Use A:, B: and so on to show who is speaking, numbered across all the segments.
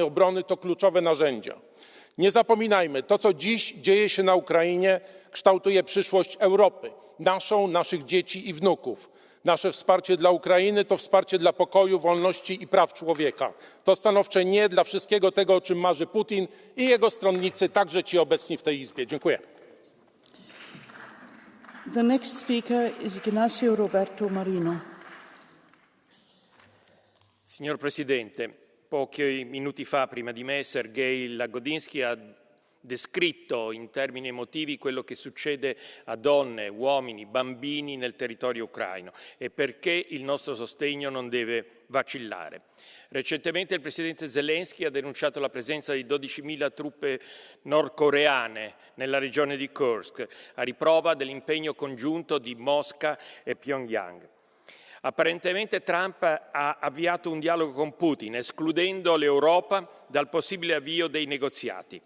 A: obrony to kluczowe narzędzia. Nie zapominajmy, to co dziś dzieje się na Ukrainie, kształtuje przyszłość Europy, naszą, naszych dzieci i wnuków. Nasze wsparcie dla Ukrainy to wsparcie dla pokoju, wolności i praw człowieka. To stanowcze nie dla wszystkiego tego, o czym marzy Putin i jego stronnicy, także ci obecni w tej Izbie. Dziękuję.
B: The next speaker is Ignacio Roberto Marino.
C: Signor Presidente, pochi minuti fa, prima di me, Sergei Lagodinsky ha descritto in termini emotivi quello che succede a donne, uomini, bambini nel territorio ucraino e perché il nostro sostegno non deve vacillare. Recentemente il presidente Zelensky ha denunciato la presenza di 12.000 truppe nordcoreane nella regione di Kursk, a riprova dell'impegno congiunto di Mosca e Pyongyang. Apparentemente Trump ha avviato un dialogo con Putin, escludendo l'Europa dal possibile avvio dei negoziati.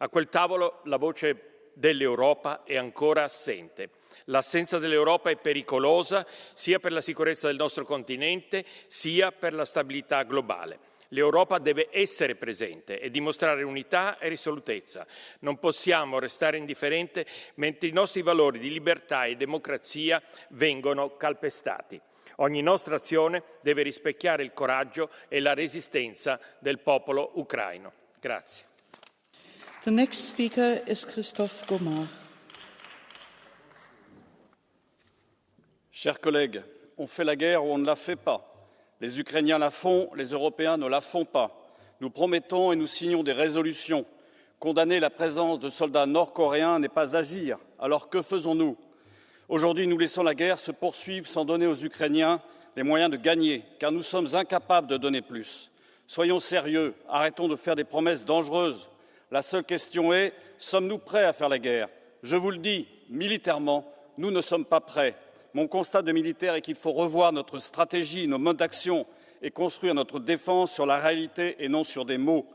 C: A quel tavolo la voce dell'Europa è ancora assente. L'assenza dell'Europa è pericolosa sia per la sicurezza del nostro continente sia per la stabilità globale. L'Europa deve essere presente e dimostrare unità e risolutezza. Non possiamo restare indifferenti mentre i nostri valori di libertà e democrazia vengono calpestati. Ogni nostra azione deve rispecchiare il coraggio e la resistenza del popolo ucraino. Grazie.
B: The next speaker is Christophe Gomard.
D: Chers collègues, on fait la guerre ou on ne la fait pas. Les Ukrainiens la font, les Européens ne la font pas. Nous promettons et nous signons des résolutions. Condamner la présence de soldats nord-coréens n'est pas agir. Alors que faisons-nous ? Aujourd'hui, nous laissons la guerre se poursuivre sans donner aux Ukrainiens les moyens de gagner, car nous sommes incapables de donner plus. Soyons sérieux, arrêtons de faire des promesses dangereuses. La seule question est, sommes-nous prêts à faire la guerre ? Je vous le dis, militairement, nous ne sommes pas prêts. Mon constat de militaire est qu'il faut revoir notre stratégie, nos modes d'action et construire notre défense sur la réalité et non sur des mots.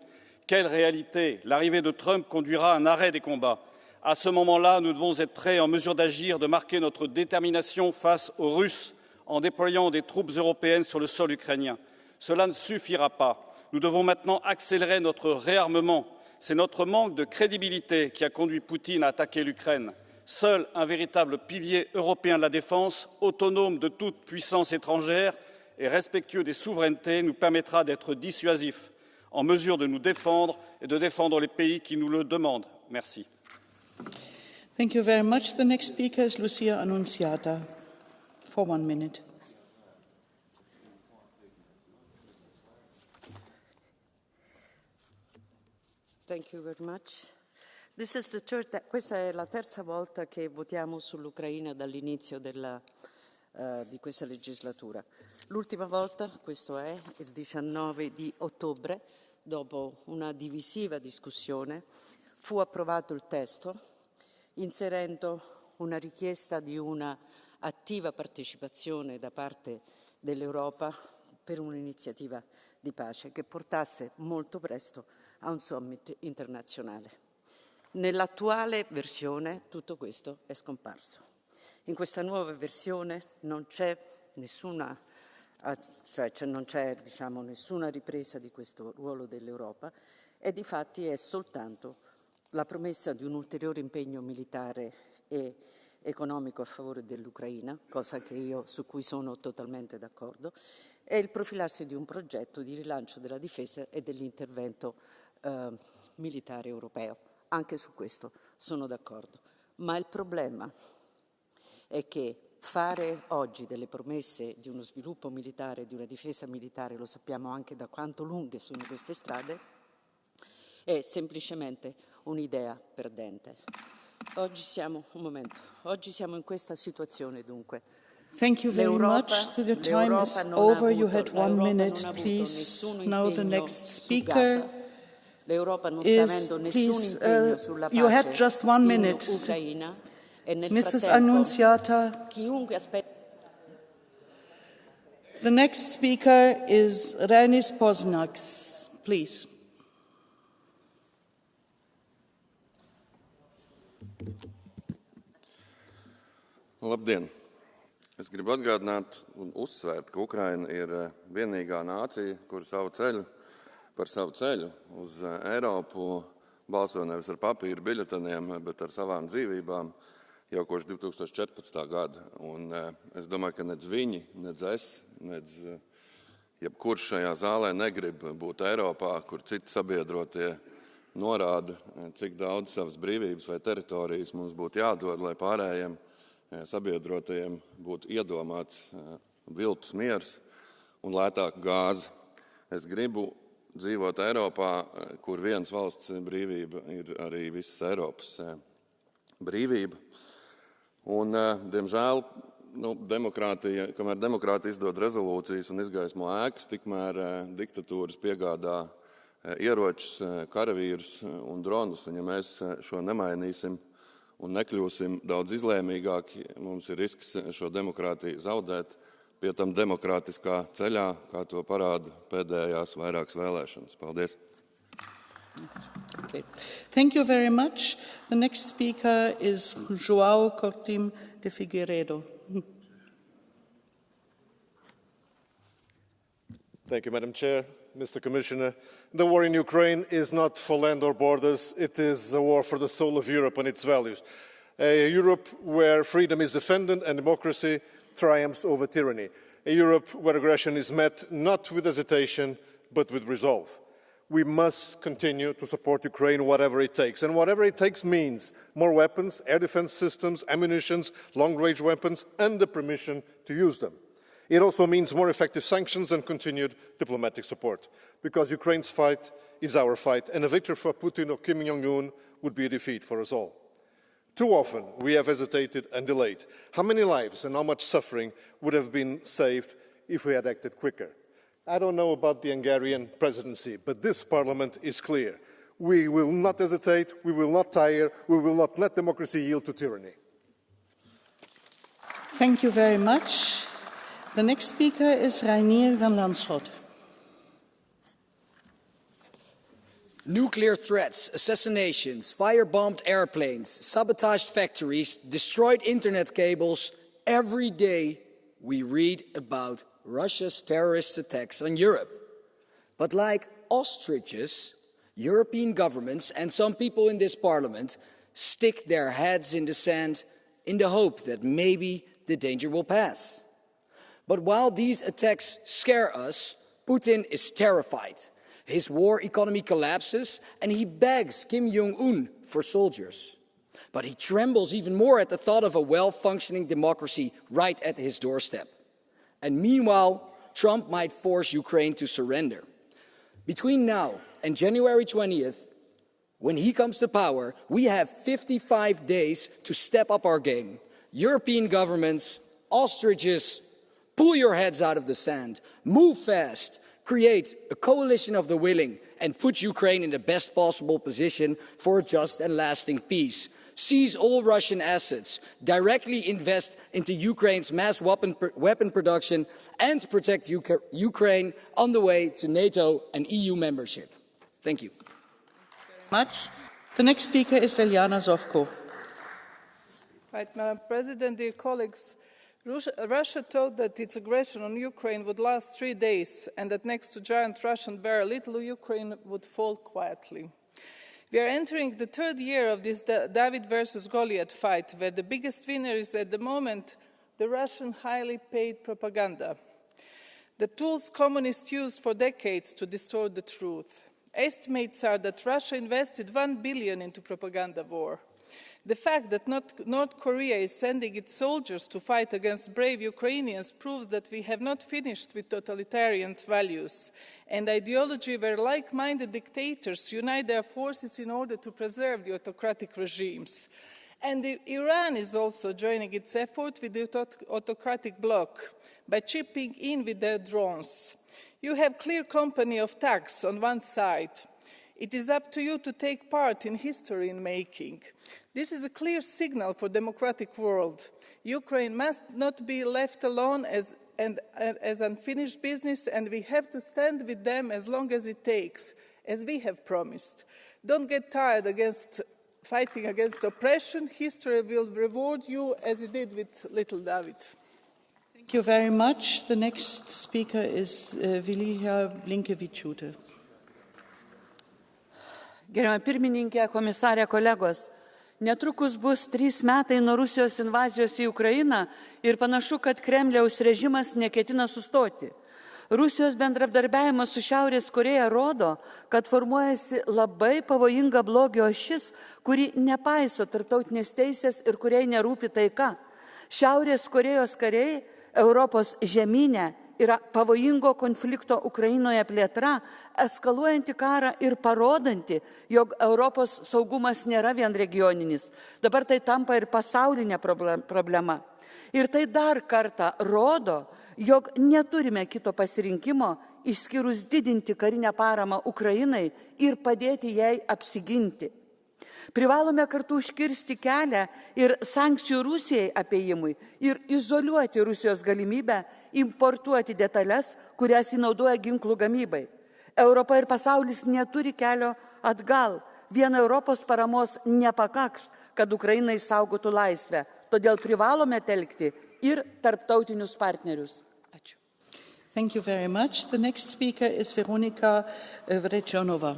D: Quelle réalité ? L'arrivée de Trump conduira à un arrêt des combats. À ce moment-là, nous devons être prêts, en mesure d'agir, de marquer notre détermination face aux Russes en déployant des troupes européennes sur le sol ukrainien. Cela ne suffira pas. Nous devons maintenant accélérer notre réarmement. C'est notre manque de crédibilité qui a conduit Poutine à attaquer l'Ukraine. Seul un véritable pilier européen de la défense, autonome de toute puissance étrangère et respectueux des souverainetés, nous permettra d'être dissuasif, en mesure de nous défendre et de défendre les pays qui nous le demandent. Merci.
B: Thank you very much. The next speaker is Lucia Annunziata for 1 minute.
E: Thank you very much. Questa è la terza volta che votiamo sull'Ucraina dall'inizio di questa legislatura. L'ultima volta, questo è il 19 di ottobre, dopo una divisiva discussione, fu approvato il testo, inserendo una richiesta di una attiva partecipazione da parte dell'Europa per un'iniziativa di pace che portasse molto presto a un summit internazionale. Nell'attuale versione tutto questo è scomparso. In questa nuova versione non c'è nessuna ripresa di questo ruolo dell'Europa e difatti è soltanto la promessa di un ulteriore impegno militare e economico a favore dell'Ucraina, cosa su cui sono totalmente d'accordo, e il profilarsi di un progetto di rilancio della difesa e dell'intervento militare europeo. Anche su questo sono d'accordo. Ma il problema è che fare oggi delle promesse di uno sviluppo militare, di una difesa militare, lo sappiamo anche da quanto lunghe sono queste strade, è semplicemente un'idea perdente. Oggi siamo in questa situazione dunque.
B: Thank you very much. The time is over. You had 1 minute, please. Now the next speaker
E: L'Europa non sta avendo nessun impegno sulla
B: you had
E: pace
B: just 1 minute.
E: in Ucraina e nel
B: Mrs.
E: frattempo
B: Annunziata.
E: chiunque aspetta.
B: The next speaker is Renis Poznaks, please.
F: Labdien! Es gribu atgādināt un uzsvērt, ka Ukraina ir vienīgā nācija, kura savu ceļu par savu ceļu uz Eiropu balso nevis ar papīra biļeteniem, bet ar savām dzīvībām jau kopš 2014. gada. Un es domāju, ka nec viņi, nec es, nec jebkurš šajā zālē negrib būt Eiropā, kur citi sabiedrotie norāda, cik daudz savas brīvības vai teritorijas mums būtu jādod, lai pārējiem sabiedrotajiem būtu iedomāts viltus miers un lētāka gāze. Es gribu dzīvot Eiropā, kur vienas valsts brīvība ir arī visas Eiropas brīvība. Un, diemžēl, kamēr demokrātija izdod rezolūcijas un izgaismo ēkas, tikmēr diktatūras piegādā ieročus, karavīrus un dronus. Un ja mēs šo nemainīsim un nekļūsim daudz izlēmīgāki, mums ir risks šo demokrātiju zaudēt, pie tam demokrātiskā ceļā, kā to parāda pēdējās vairākas vēlēšanas. Paldies!
B: Okay. Thank you very much. The next speaker is João Coutinho de Figueiredo.
G: Thank you, Madam Chair. Mr. Commissioner, the war in Ukraine is not for land or borders. It is a war for the soul of Europe and its values. A Europe where freedom is defended and democracy triumphs over tyranny. A Europe where aggression is met not with hesitation, but with resolve. We must continue to support Ukraine whatever it takes. And whatever it takes means more weapons, air defense systems, ammunition, long-range weapons, and the permission to use them. It also means more effective sanctions and continued diplomatic support, because Ukraine's fight is our fight, and a victory for Putin or Kim Jong-un would be a defeat for us all. Too often we have hesitated and delayed. How many lives and how much suffering would have been saved if we had acted quicker? I don't know about the Hungarian presidency, but this Parliament is clear. We will not hesitate, we will not tire, we will not let democracy yield to tyranny.
B: Thank you very much. The next speaker is Reinier van Landschot.
H: Nuclear threats, assassinations, firebombed airplanes, sabotaged factories, destroyed internet cables. Every day we read about Russia's terrorist attacks on Europe. But like ostriches, European governments and some people in this parliament stick their heads in the sand in the hope that maybe the danger will pass. But while these attacks scare us, Putin is terrified. His war economy collapses and he begs Kim Jong-un for soldiers. But he trembles even more at the thought of a well-functioning democracy right at his doorstep. And meanwhile, Trump might force Ukraine to surrender. Between now and January 20th, when he comes to power, we have 55 days to step up our game. European governments, ostriches, pull your heads out of the sand, move fast, create a coalition of the willing, and put Ukraine in the best possible position for a just and lasting peace. Seize all Russian assets, directly invest into Ukraine's mass weapon production, and protect Ukraine on the way to NATO and EU membership. Thank you.
B: Much. The next speaker is Eliana Zovko.
I: Right, Madam President, dear colleagues, Russia told that its aggression on Ukraine would last 3 days and that next to giant Russian bear, little Ukraine would fall quietly. We are entering the third year of this David versus Goliath fight, where the biggest winner is at the moment the Russian highly paid propaganda. The tools communists used for decades to distort the truth. Estimates are that Russia invested $1 billion into propaganda war. The fact that North Korea is sending its soldiers to fight against brave Ukrainians proves that we have not finished with totalitarian values and ideology where like-minded dictators unite their forces in order to preserve the autocratic regimes. And Iran is also joining its effort with the autocratic bloc by chipping in with their drones. You have clear company of thugs on one side. It is up to you to take part in history making. This is a clear signal for the democratic world. Ukraine must not be left alone as unfinished business, and we have to stand with them as long as it takes, as we have promised. Don't get tired fighting against oppression. History will reward you as it did with little David.
B: Thank you very much. The next speaker is Vilija Blinkevičiūtė.
J: Gerbiama pirmininkė, komisarė, kolegos, netrukus bus 3 metai nuo Rusijos invazijos į Ukrainą ir panašu, kad Kremliaus režimas neketina sustoti. Rusijos bendradarbiavimas su Šiaurės Koreja rodo, kad formuojasi labai pavojinga blogio ašis, kuri nepaiso tarptautinės teisės ir kuriai nerūpi taika. Šiaurės Korejos kariai Europos žemynė yra pavojingo konflikto Ukrainoje plėtra, eskaluojanti karą ir parodanti, jog Europos saugumas nėra vien regioninis. Dabar tai tampa ir pasaulinė problema. Ir tai dar kartą rodo, jog neturime kito pasirinkimo, išskyrus didinti karinę paramą Ukrainai ir padėti jai apsiginti. Privalome kartu užkirsti kelią ir sankcijų Rusijai apėjimui ir izoliuoti Rusijos galimybę importuoti detalės, kurias įnaudoja ginklų gamybai. Europa ir pasaulis neturi kelio atgal. Vien Europos paramos nepakaks, kad Ukraina išsaugotų laisvę. Todėl privalome telkti ir tarptautinius partnerius. Ačiū.
B: Thank you very much. The next speaker is Veronika Vrecionova.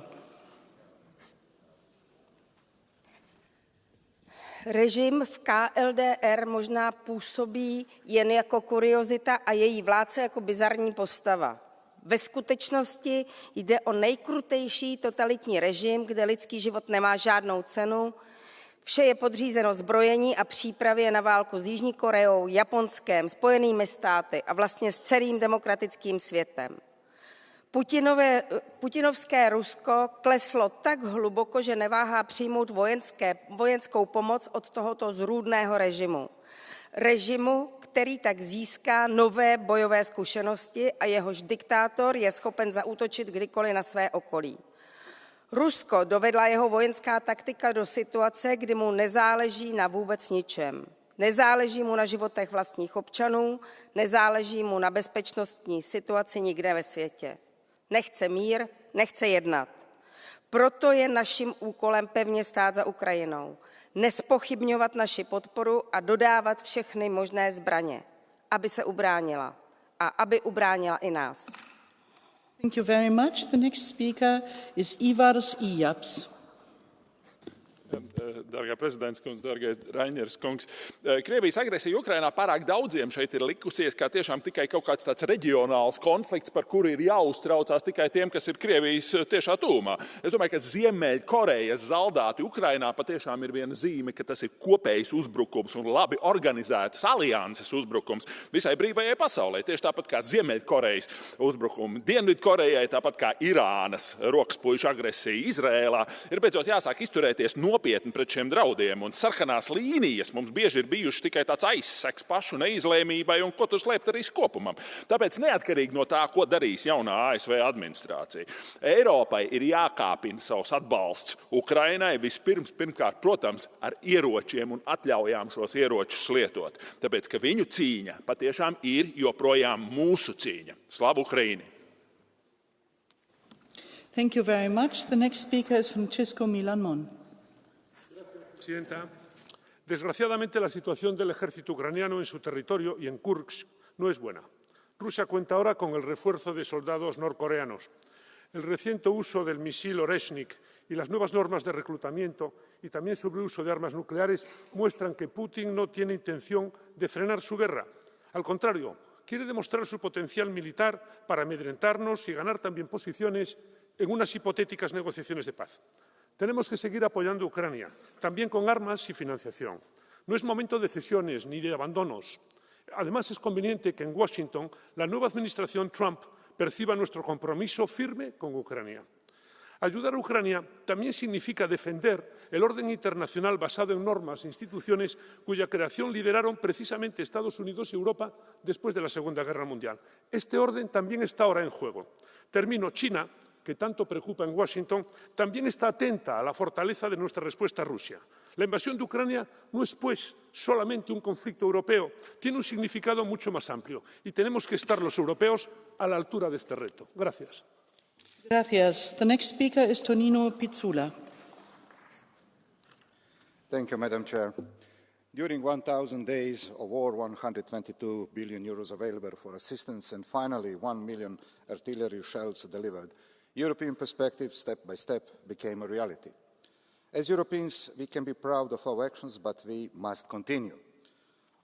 K: Režim v KLDR možná působí jen jako kuriozita a její vládce jako bizarní postava. Ve skutečnosti jde o nejkrutejší totalitní režim, kde lidský život nemá žádnou cenu. Vše je podřízeno zbrojení a přípravě na válku s Jižní Koreou, Japonskem, Spojenými státy a vlastně s celým demokratickým světem. Putinovské Rusko kleslo tak hluboko, že neváhá přijmout vojenskou pomoc od tohoto zrůdného režimu. Režimu, který tak získá nové bojové zkušenosti a jehož diktátor je schopen zaútočit kdykoliv na své okolí. Rusko dovedla jeho vojenská taktika do situace, kdy mu nezáleží na vůbec ničem. Nezáleží mu na životech vlastních občanů, nezáleží mu na bezpečnostní situaci nikde ve světě. Nechce mír, nechce jednat. Proto je naším úkolem pevně stát za Ukrajinou, nespochybňovat naši podporu a dodávat všechny možné zbraně, aby se ubránila a aby ubránila i nás.
B: Thank you very much. The next speaker is Ivars Ijaps.
L: Dargā prezidents kungs, dargais Rainers kungs. Krievijas agresija Ukrainā pārāk daudziem šeit ir likusies kā tiešām tikai kaut kāds tāds reģionāls konflikts, par kuru ir jāuztraucās tikai tiem, kas ir Krievijas tiešā tūmā. Es domāju, ka Ziemeļkorejas zaldāti Ukrainā patiešām ir viena zīme, ka tas ir kopējs uzbrukums un labi organizētas alianses uzbrukums visai brīvajai pasaulē. Tieši tāpat kā Ziemeļkorejas uzbrukumi Dienvidkorejai, tāpat kā Irānas rokaspuišu agresija Izrēlā, ir beidzot jāsāk izturēties nopietni pret šiem draudiem, un sarkanās līnijas mums bieži ir bijuši tikai tāds aizseks pašu neizlēmībai un ko tur slēpt arī kopumam. Tāpēc neatkarīgi no tā, ko darīs jaunā ASV administrācija, Eiropai ir jākāpina savs atbalsts Ukrainai pirmkārt, protams, ar ieročiem un atļaujām šos ieročus lietot. Tāpēc, ka viņu cīņa patiešām ir joprojām mūsu cīņa. Slavu Ukraini!
B: Thank you very much. The next speaker is Francisco Milan Mon.
M: Presidenta, desgraciadamente la situación del ejército ucraniano en su territorio y en Kursk no es buena. Rusia cuenta ahora con el refuerzo de soldados norcoreanos. El reciente uso del misil Oreshnik y las nuevas normas de reclutamiento y también sobre uso de armas nucleares muestran que Putin no tiene intención de frenar su guerra. Al contrario, quiere demostrar su potencial militar para amedrentarnos y ganar también posiciones en unas hipotéticas negociaciones de paz. Tenemos que seguir apoyando a Ucrania, también con armas y financiación. No es momento de cesiones ni de abandonos. Además, es conveniente que en Washington la nueva administración Trump perciba nuestro compromiso firme con Ucrania. Ayudar a Ucrania también significa defender el orden internacional basado en normas e instituciones cuya creación lideraron precisamente Estados Unidos y Europa después de la Segunda Guerra Mundial. Este orden también está ahora en juego. Termino. China, que tanto preocupa en Washington, también está atenta a la fortaleza de nuestra respuesta a Rusia. La invasión de Ucrania no es, pues, solamente un conflicto europeo, tiene un significado mucho más amplio y tenemos que estar los europeos a la altura de este reto. Gracias.
B: Gracias. The next speaker is Tonino Pizzula.
N: Thank you, Madam Chair. During 1,000 days of war, 122 billion euros available for assistance and finally 1 million artillery shells delivered. European perspective, step by step, became a reality. As Europeans, we can be proud of our actions, but we must continue.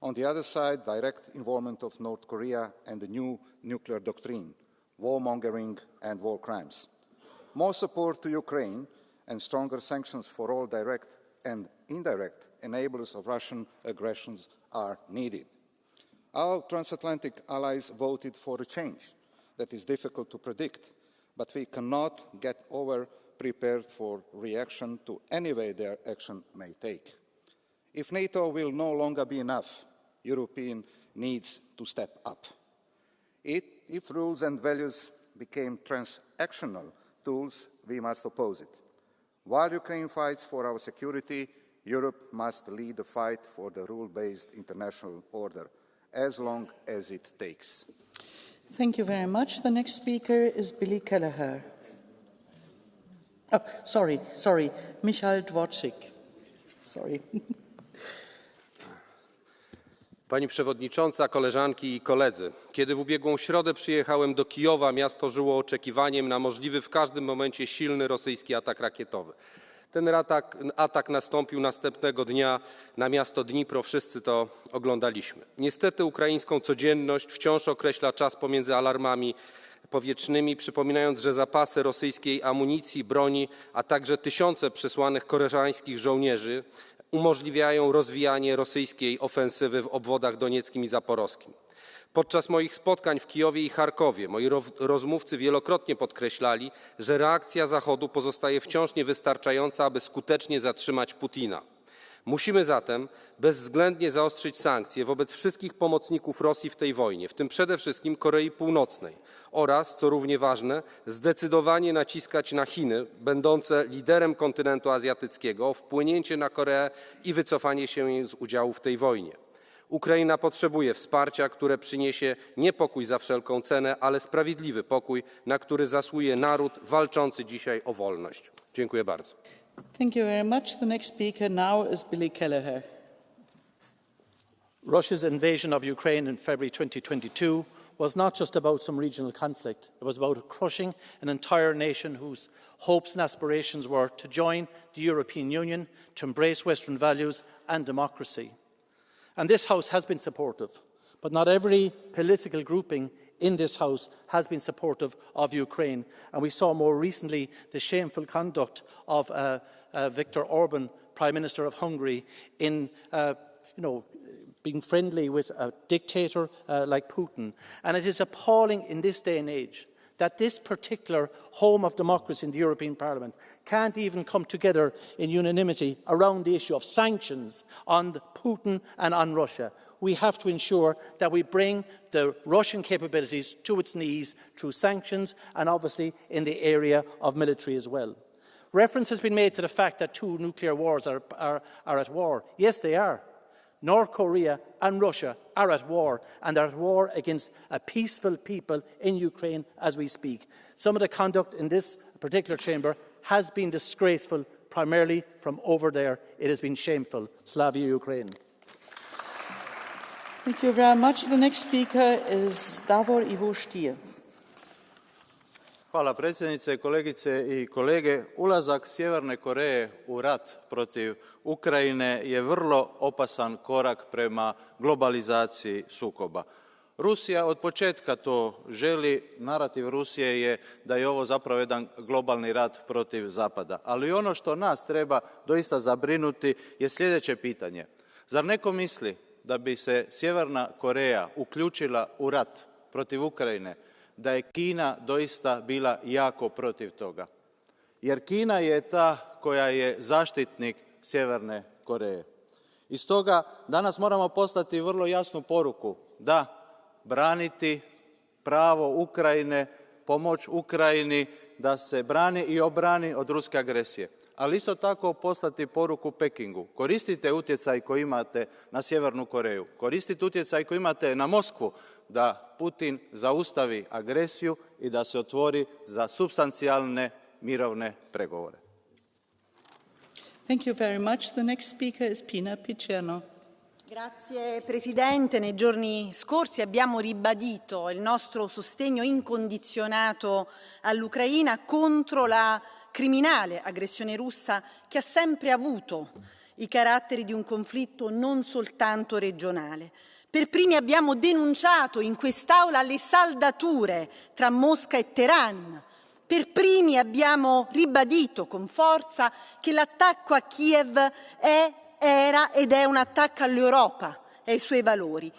N: On the other side, direct involvement of North Korea and the new nuclear doctrine, warmongering and war crimes. More support to Ukraine and stronger sanctions for all direct and indirect enablers of Russian aggressions are needed. Our transatlantic allies voted for a change that is difficult to predict, but we cannot get over-prepared for reaction to any way their action may take. If NATO will no longer be enough, Europe needs to step up. If rules and values became transactional tools, we must oppose it. While Ukraine fights for our security, Europe must lead the fight for the rule-based international order, as long as it takes.
B: Thank you very much. The next speaker is Billy Kelleher. Oh, sorry, Michal Dworczyk. Sorry.
O: Pani Przewodnicząca, koleżanki i koledzy. Kiedy w ubiegłą środę przyjechałem do Kijowa, miasto żyło oczekiwaniem na możliwy w każdym momencie silny rosyjski atak rakietowy. Ten atak nastąpił następnego dnia na miasto Dnipro. Wszyscy to oglądaliśmy. Niestety ukraińską codzienność wciąż określa czas pomiędzy alarmami powietrznymi, przypominając, że zapasy rosyjskiej amunicji, broni, a także tysiące przysłanych koleżańskich żołnierzy umożliwiają rozwijanie rosyjskiej ofensywy w obwodach donieckim i zaporowskim. Podczas moich spotkań w Kijowie i Charkowie moi rozmówcy wielokrotnie podkreślali, że reakcja Zachodu pozostaje wciąż niewystarczająca, aby skutecznie zatrzymać Putina. Musimy zatem bezwzględnie zaostrzyć sankcje wobec wszystkich pomocników Rosji w tej wojnie, w tym przede wszystkim Korei Północnej oraz, co równie ważne, zdecydowanie naciskać na Chiny, będące liderem kontynentu azjatyckiego, o wpłynięcie na Koreę i wycofanie się jej z udziału w tej wojnie. Ukraina potrzebuje wsparcia, które przyniesie nie pokój za wszelką cenę, ale sprawiedliwy pokój, na który zasługuje naród walczący dzisiaj o wolność. Dziękuję bardzo.
B: Thank you very much. The next speaker now is Billy Kelleher.
P: Russia's invasion of Ukraine in February 2022 was not just about some regional conflict. It was about crushing an entire nation whose hopes and aspirations were to join the European Union, to embrace Western values and democracy. And this House has been supportive, but not every political grouping in this House has been supportive of Ukraine. And we saw more recently the shameful conduct of Viktor Orban, Prime Minister of Hungary, in being friendly with a dictator like Putin. And it is appalling in this day and age that this particular home of democracy in the European Parliament can't even come together in unanimity around the issue of sanctions on Putin and on Russia. We have to ensure that we bring the Russian capabilities to its knees through sanctions and obviously in the area of military as well. Reference has been made to the fact that two nuclear wars are at war. Yes, they are. North Korea and Russia are at war, and are at war against a peaceful people in Ukraine as we speak. Some of the conduct in this particular chamber has been disgraceful, primarily from over there. It has been shameful. Slavia Ukraine.
B: Thank you very much. The next speaker is Davor Ivo Stier.
Q: Hvala predsjednice, kolegice i kolege. Ulazak Sjeverne Koreje u rat protiv Ukrajine je vrlo opasan korak prema globalizaciji sukoba. Rusija od početka to želi, narativ Rusije je da je ovo zapravo jedan globalni rat protiv Zapada. Ali ono što nas treba doista zabrinuti je sljedeće pitanje. Zar neko misli da bi se Sjeverna Koreja uključila u rat protiv Ukrajine, da je Kina doista bila jako protiv toga? Jer Kina je ta koja je zaštitnik Sjeverne Koreje. I stoga danas moramo poslati vrlo jasnu poruku da braniti pravo Ukrajine, pomoć Ukrajini da se brani i obrani od ruske agresije. Ali isto tako poslati poruku Pekingu. Koristite utjecaj koji imate na Sjevernu Koreju. Koristite utjecaj koji imate na Moskvu da Putin zaustavi agresiju i da se otvori za supstancijalne mirovne pregovore.
B: Thank you very much. The next speaker is Pina Picerno.
R: Grazie Presidente. Nei giorni scorsi abbiamo ribadito il nostro sostegno incondizionato all'Ucraina contro la criminale aggressione russa che ha sempre avuto i caratteri di un conflitto non soltanto regionale. Per primi abbiamo denunciato in quest'Aula le saldature tra Mosca e Teheran. Per primi abbiamo ribadito con forza che l'attacco a Kiev era ed è un attacco all'Europa e ai suoi valori.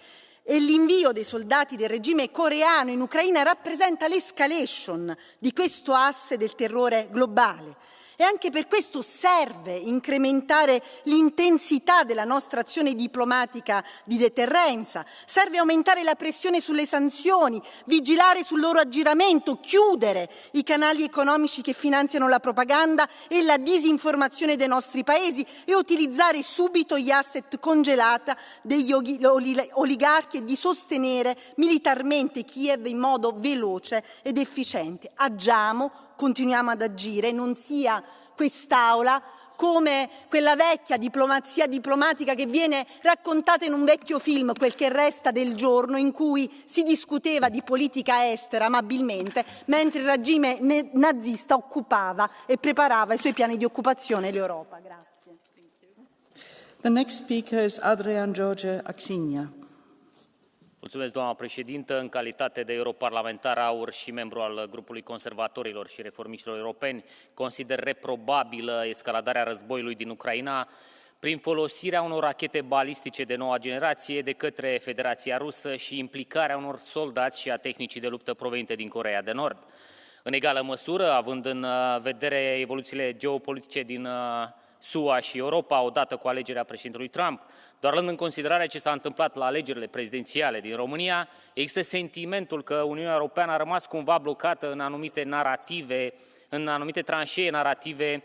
R: E l'invio dei soldati del regime coreano in Ucraina rappresenta l'escalation di questo asse del terrore globale. E anche per questo serve incrementare l'intensità della nostra azione diplomatica di deterrenza, serve aumentare la pressione sulle sanzioni, vigilare sul loro aggiramento, chiudere i canali economici che finanziano la propaganda e la disinformazione dei nostri paesi e utilizzare subito gli asset congelata degli oligarchi e di sostenere militarmente Kiev in modo veloce ed efficiente. Agiamo, continuiamo ad agire, non sia quest'Aula come quella vecchia diplomazia diplomatica che viene raccontata in un vecchio film, Quel che resta del giorno, in cui si discuteva di politica estera amabilmente, mentre il regime nazista occupava e preparava i suoi piani di occupazione l'Europa. Grazie.
B: The next speaker is Adrian George Axinia.
S: Mulțumesc, doamna președintă. În calitate de europarlamentar aur și membru al grupului conservatorilor și reformiștilor europeni, consider reprobabilă escaladarea războiului din Ucraina prin folosirea unor rachete balistice de noua generație de către Federația Rusă și implicarea unor soldați și a tehnicii de luptă provenite din Coreea de Nord. În egală măsură, având în vedere evoluțiile geopolitice din SUA și Europa, odată cu alegerea președintelui Trump, doar luând în considerare ce s-a întâmplat la alegerile prezidențiale din România, există sentimentul că Uniunea Europeană a rămas cumva blocată în anumite narrative, în anumite tranșee narrative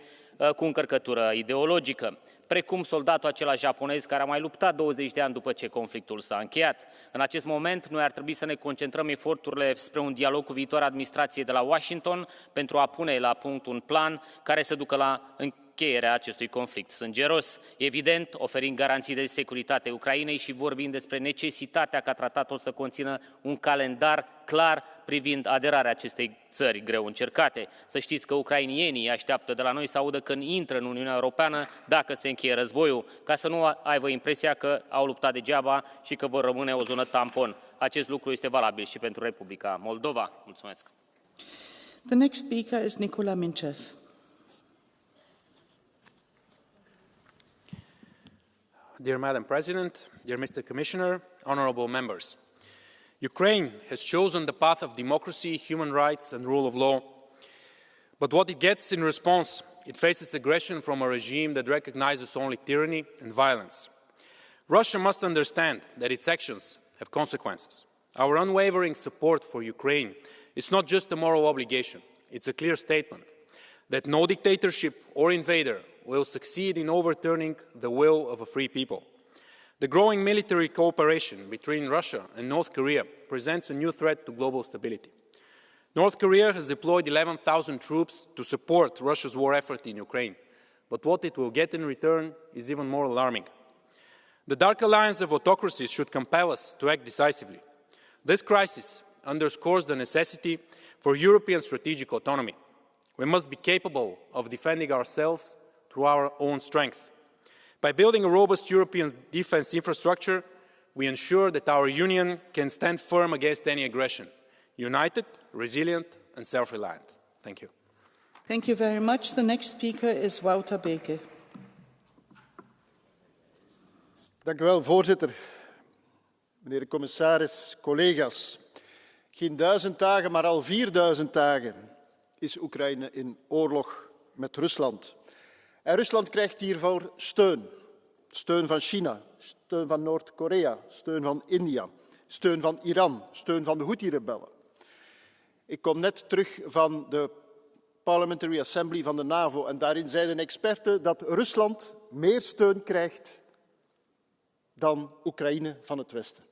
S: cu încărcătură ideologică, precum soldatul acela japonez care a mai luptat 20 de ani după ce conflictul s-a încheiat. În acest moment, noi ar trebui să ne concentrăm eforturile spre un dialog cu viitoarea administrație de la Washington pentru a pune la punct un plan care să ducă la încheierea acestui conflict sângeros, evident oferind garanții de securitate Ucrainei și vorbind despre necesitatea ca tratatul să conțină un calendar clar privind aderarea acestei țări greu încercate. Să știți că ucrainienii așteaptă de la noi să audă când intră în Uniunea Europeană dacă se încheie războiul, ca să nu aibă impresia că au luptat degeaba și că vor rămâne o zonă tampon. Acest lucru este valabil și pentru Republica Moldova. Mulțumesc.
B: The next speaker is Nicola Minchev.
O: Dear Madam President, dear Mr. Commissioner, honorable members, Ukraine has chosen the path of democracy, human rights and rule of law. But what it gets in response, it faces aggression from a regime that recognizes only tyranny and violence. Russia must understand that its actions have consequences. Our unwavering support for Ukraine is not just a moral obligation, it's a clear statement that no dictatorship or invader will succeed in overturning the will of a free people. The growing military cooperation between Russia and North Korea presents a new threat to global stability. North Korea has deployed 11,000 troops to support Russia's war effort in Ukraine, but what it will get in return is even more alarming. The dark alliance of autocracies should compel us to act decisively. This crisis underscores the necessity for European strategic autonomy. We must be capable of defending ourselves through our own strength. By building a robust European defense infrastructure, we ensure that our Union can stand firm against any aggression, united, resilient and self-reliant. Thank you.
B: Thank you very much. The next speaker is Wouter Beke.
T: Dank u wel, voorzitter. Meneer de commissaris, collega's. Geen 1000 dagen, maar al 4000 dagen is Oekraïne in oorlog met Rusland. En Rusland krijgt hiervoor steun. Steun van China, steun van Noord-Korea, steun van India, steun van Iran, steun van de Houthi-rebellen. Ik kom net terug van de Parliamentary Assembly van de NAVO en daarin zeiden experten dat Rusland meer steun krijgt dan Oekraïne van het Westen.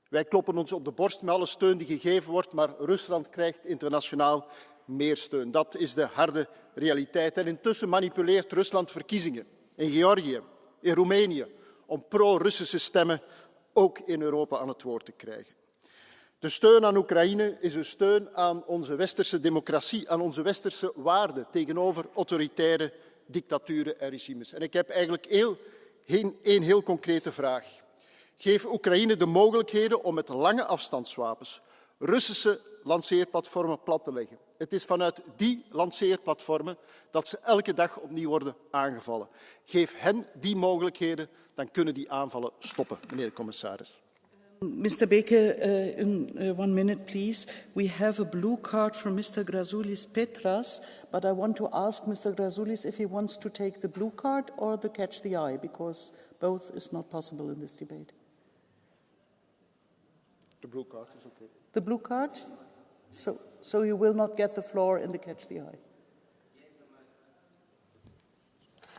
T: Wij kloppen ons op de borst met alle steun die gegeven wordt, maar Rusland krijgt internationaal meer steun. Dat is de harde realiteit. En intussen manipuleert Rusland verkiezingen in Georgië, in Roemenië, om pro-Russische stemmen ook in Europa aan het woord te krijgen. De steun aan Oekraïne is een steun aan onze westerse democratie, aan onze westerse waarden tegenover autoritaire dictaturen en regimes. En ik heb eigenlijk één heel concrete vraag. Geef Oekraïne de mogelijkheden om met lange afstandswapens Russische lanceerplatformen plat te leggen. Het is vanuit die lanceerplatformen dat ze elke dag opnieuw worden aangevallen. Geef hen die mogelijkheden, dan kunnen die aanvallen stoppen, meneer de commissaris.
B: Mr. Baker, in 1 minute, please. We have a blue card from Mr. Grazoulis Petras, but I want to ask Mr. Grazoulis if he wants to take the blue card or the catch the eye, because both is not possible in this debate.
T: The blue card is okay.
B: The blue card? So you will not get the floor in the catch the eye?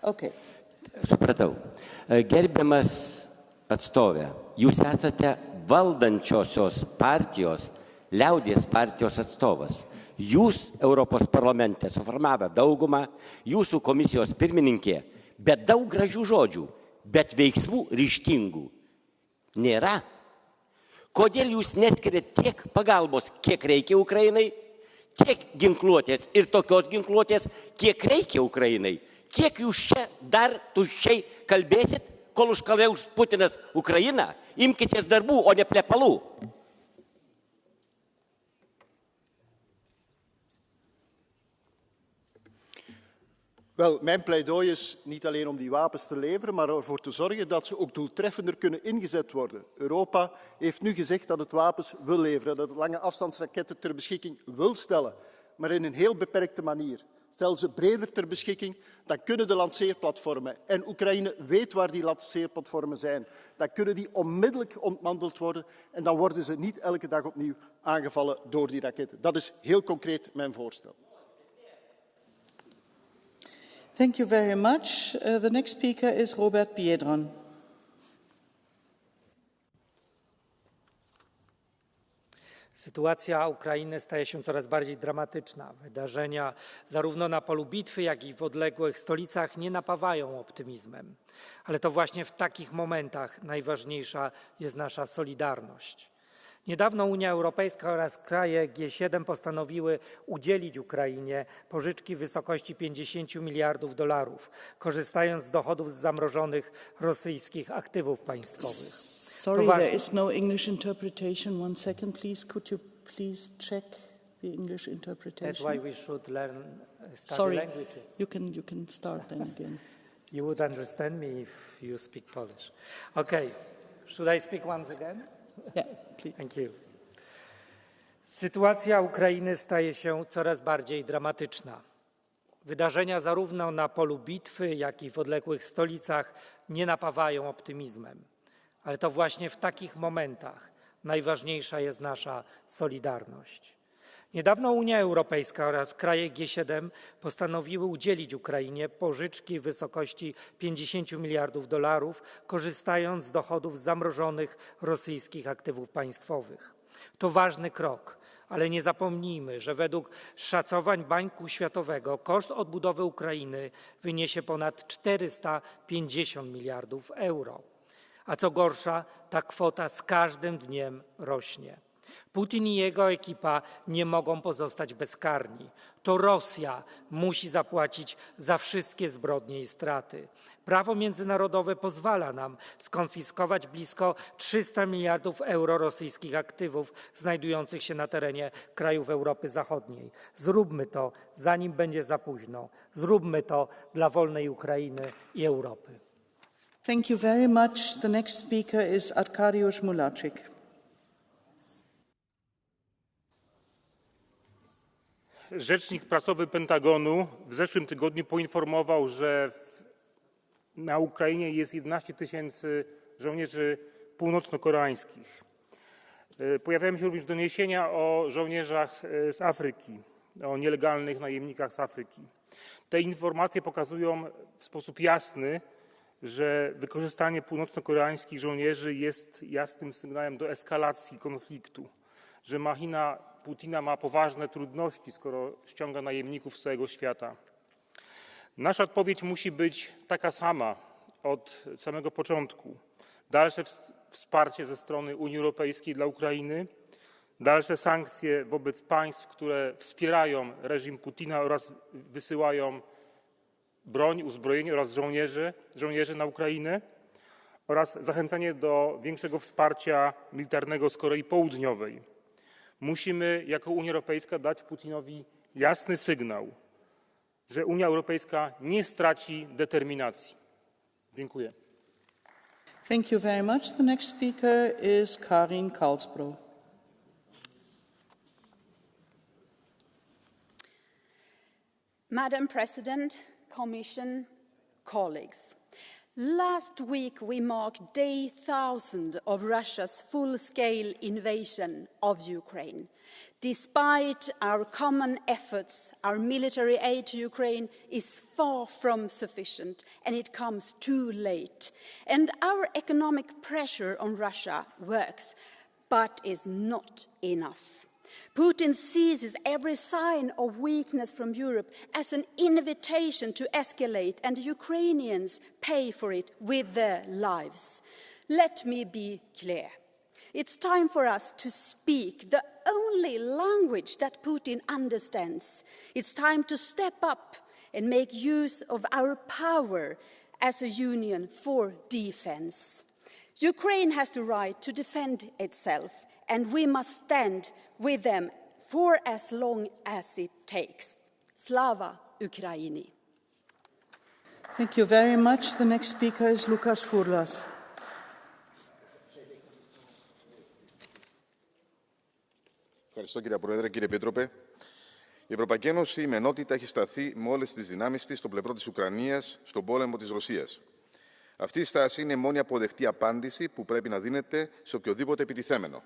B: Okay.
U: Supratau. Gerbiamas atstovė, jūs esate valdančiosios partijos, Liaudies partijos atstovas. Jūs Europos parlamente suformavę daugumą, jūsų komisijos pirmininkė, bet daug gražių žodžių, bet veiksmų ryžtingų nėra. Kodėl jūs neskiriat tiek pagalbos, kiek reikia Ukrainai, tiek ginkluotės ir tokios ginkluotės, kiek reikia Ukrainai? Kiek jūs čia dar tuščiai kalbėsit, kol užkariaus Putinas Ukrainą? Imkitės darbų, o ne plepalų.
T: Wel, mijn pleidooi is niet alleen om die wapens te leveren, maar ervoor te zorgen dat ze ook doeltreffender kunnen ingezet worden. Europa heeft nu gezegd dat het wapens wil leveren, dat het lange afstandsraketten ter beschikking wil stellen, maar in een heel beperkte manier. Stel ze breder ter beschikking, dan kunnen de lanceerplatformen, en Oekraïne weet waar die lanceerplatformen zijn, dan kunnen die onmiddellijk ontmanteld worden en dan worden ze niet elke dag opnieuw aangevallen door die raketten. Dat is heel concreet mijn voorstel.
B: Thank you very much. The next speaker is Robert Biedron.
V: Sytuacja Ukrainy staje się coraz bardziej dramatyczna. Wydarzenia zarówno na polu bitwy, jak i w odległych stolicach nie napawają optymizmem. Ale to właśnie w takich momentach najważniejsza jest nasza solidarność. Niedawno Unia Europejska oraz kraje G7 postanowiły udzielić Ukrainie pożyczki w wysokości $50 miliardów, korzystając z dochodów z zamrożonych rosyjskich aktywów państwowych.
B: Sorry, there is no English interpretation. 1 second, please. Could you please check the English interpretation?
V: That's why we should learn
B: Sorry,
V: languages.
B: you can start then again.
V: You would understand me if you speak Polish. Okay, should I speak once again?
B: Yeah, please.
V: Thank you. Sytuacja Ukrainy staje się coraz bardziej dramatyczna. Wydarzenia zarówno na polu bitwy, jak i w odległych stolicach nie napawają optymizmem. Ale to właśnie w takich momentach najważniejsza jest nasza solidarność. Niedawno Unia Europejska oraz kraje G7 postanowiły udzielić Ukrainie pożyczki w wysokości $50 miliardów, korzystając z dochodów z zamrożonych rosyjskich aktywów państwowych. To ważny krok, ale nie zapomnijmy, że według szacowań Banku Światowego koszt odbudowy Ukrainy wyniesie ponad 450 miliardów euro. A co gorsza, ta kwota z każdym dniem rośnie. Putin i jego ekipa nie mogą pozostać bezkarni. To Rosja musi zapłacić za wszystkie zbrodnie i straty. Prawo międzynarodowe pozwala nam skonfiskować blisko 300 miliardów euro rosyjskich aktywów znajdujących się na terenie krajów Europy Zachodniej. Zróbmy to, zanim będzie za późno. Zróbmy to dla wolnej Ukrainy i Europy.
B: Thank you very much. The next speaker is Arkadiusz Mulaczyk.
W: Rzecznik prasowy Pentagonu w zeszłym tygodniu poinformował, że na Ukrainie jest 11 000 żołnierzy północno-koreańskich. Pojawiają się również doniesienia o żołnierzach z Afryki, o nielegalnych najemnikach z Afryki. Te informacje pokazują w sposób jasny, że wykorzystanie północno-koreańskich żołnierzy jest jasnym sygnałem do eskalacji konfliktu, że machina Putina ma poważne trudności, skoro ściąga najemników z całego świata. Nasza odpowiedź musi być taka sama. od samego początku. Dalsze wsparcie ze strony Unii Europejskiej dla Ukrainy, dalsze sankcje wobec państw, które wspierają reżim Putina oraz wysyłają broń, uzbrojenie oraz żołnierzy na Ukrainę oraz zachęcanie do większego wsparcia militarnego z Korei Południowej. Musimy jako Unia Europejska dać Putinowi jasny sygnał, że Unia Europejska nie straci determinacji. Dziękuję.
B: Thank you very much. The next speaker is Karin Karlsbro.
A: Madam President, Commission, colleagues. Last week we marked day 1000 of Russia's full-scale invasion of Ukraine. Despite our common efforts, our military aid to Ukraine is far from sufficient, and it comes too late. And our economic pressure on Russia works, but is not enough. Putin seizes every sign of weakness from Europe as an invitation to escalate, and the Ukrainians pay for it with their lives. Let me be clear. It's time for us to speak the only language that Putin understands. It's time to step up and make use of our power as a union for defense. Ukraine has the right to defend itself, and we must stand with them for as long as it takes. Slava Ukraini.
B: Thank you very much. The next speaker is Lukas Furlas.
C: Ευχαριστώ κύριε Πρόεδρε, κύριε Επίτροπε. Η Ευρωπαϊκή Ένωση με ενότητα έχει σταθεί με όλες τις δυνάμεις της στο πλευρό της Ουκρανίας στον πόλεμο της Ρωσίας. Αυτή η στάση είναι η μόνη αποδεκτή απάντηση που πρέπει να δίνεται σε οποιοδήποτε επιτιθέμενο.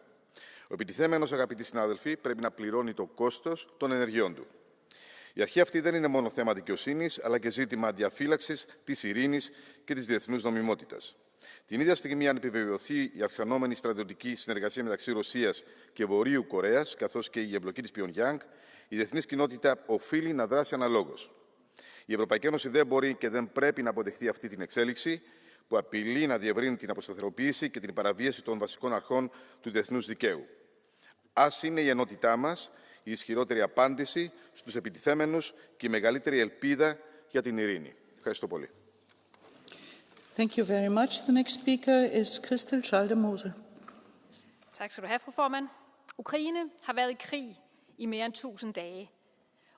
C: Ο επιτιθέμενος, αγαπητοί συνάδελφοι, πρέπει να πληρώνει το κόστος των ενεργειών του. Η αρχή αυτή δεν είναι μόνο θέμα δικαιοσύνης, αλλά και ζήτημα διαφύλαξης της ειρήνης και της διεθνούς νομιμότητας. Την ίδια στιγμή, αν επιβεβαιωθεί η αυξανόμενη στρατιωτική συνεργασία μεταξύ Ρωσίας και Βορείου Κορέας, καθώς και η εμπλοκή της Πιονγκιάνγκ, η διεθνής κοινότητα οφείλει να δράσει αναλόγως. Η Ευρωπαϊκή Ένωση δεν μπορεί και δεν πρέπει να αποδεχθεί αυτή την εξέλιξη, που απειλεί να διευρύνει την αποσταθεροποίηση και την παραβίαση των βασικών αρχών του διεθνούς δικαίου. Ας είναι η ενότητά μας η ισχυρότερη απάντηση στους επιτιθέμενους και η μεγαλύτερη ελπίδα για την ειρήνη. Ευχαριστώ πολύ.
B: Thank you very much. The next speaker is Christel Schaldemose.
D: Tak skal du have, fru formand. Ukraine har været i krig i mere end 1000 dage.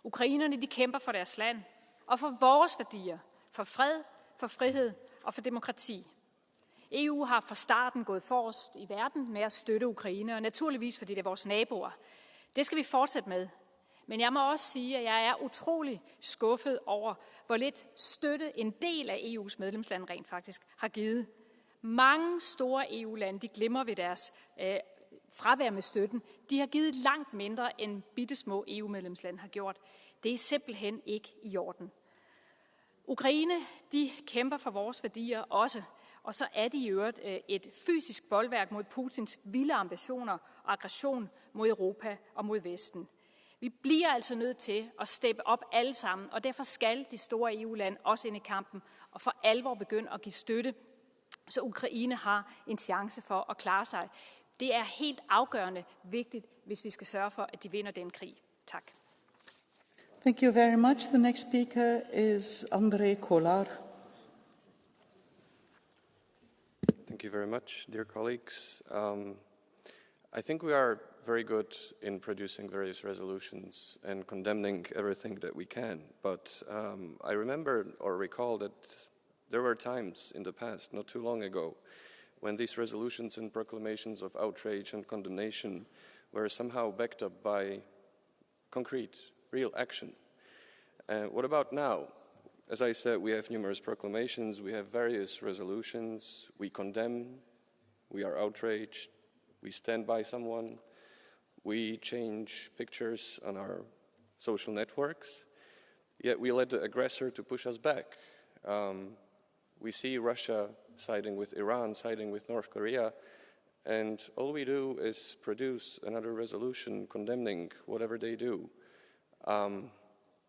D: Ukrainerne de kæmper for deres land og for vores værdier, for fred, for frihed og for demokrati. EU har fra starten gået forrest i verden med at støtte Ukraine, og naturligvis fordi det er vores naboer. Det skal vi fortsætte med. Men jeg må også sige, at jeg er utrolig skuffet over, hvor lidt støtte en del af EU's medlemslande rent faktisk har givet. Mange store EU-lande, de glemmer ved deres fravær med støtten. De har givet langt mindre, end bittesmå EU-medlemslande har gjort. Det er simpelthen ikke i orden. Ukraine, de kæmper for vores værdier også, og så er de i øvrigt et fysisk bolværk mod Putins vilde ambitioner og aggression mod Europa og mod Vesten. Vi bliver altså nødt til at steppe op alle sammen, og derfor skal de store EU-lande også ind i kampen og for alvor begynde at give støtte, så Ukraine har en chance for at klare sig. Det er helt afgørende vigtigt, hvis vi skal sørge for, at de vinder den krig. Tak.
B: Thank you very much. The next speaker is Andrei Kolar.
X: Thank you very much, dear colleagues. I think we are very good in producing various resolutions and condemning everything that we can, but I remember or recall that there were times in the past, not too long ago, when these resolutions and proclamations of outrage and condemnation were somehow backed up by concrete, real action. What about now? As I said, we have numerous proclamations, we have various resolutions, we condemn, we are outraged, we stand by someone, we change pictures on our social networks, yet we let the aggressor to push us back. We see Russia siding with Iran, siding with North Korea, and all we do is produce another resolution condemning whatever they do.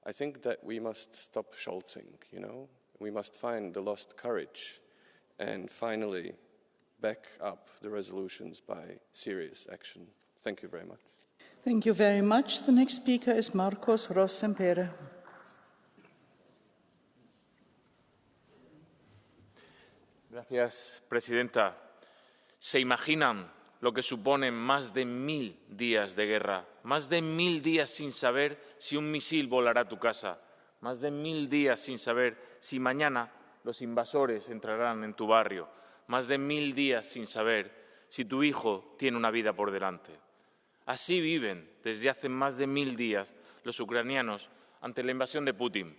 X: I think that we must stop schultzing, you know? We must find the lost courage and finally back up the resolutions by serious action. Thank you very much.
B: Thank you very much. The next speaker is Marcos Rossempere.
E: Gracias, Presidenta. ¿Se imaginan lo que suponen más de 1000 días de guerra? Más de 1000 días sin saber si un misil volará a tu casa. Más de 1000 días sin saber si mañana los invasores entrarán en tu barrio. Más de 1000 días sin saber si tu hijo tiene una vida por delante. Así viven desde hace más de 1000 días los ucranianos ante la invasión de Putin.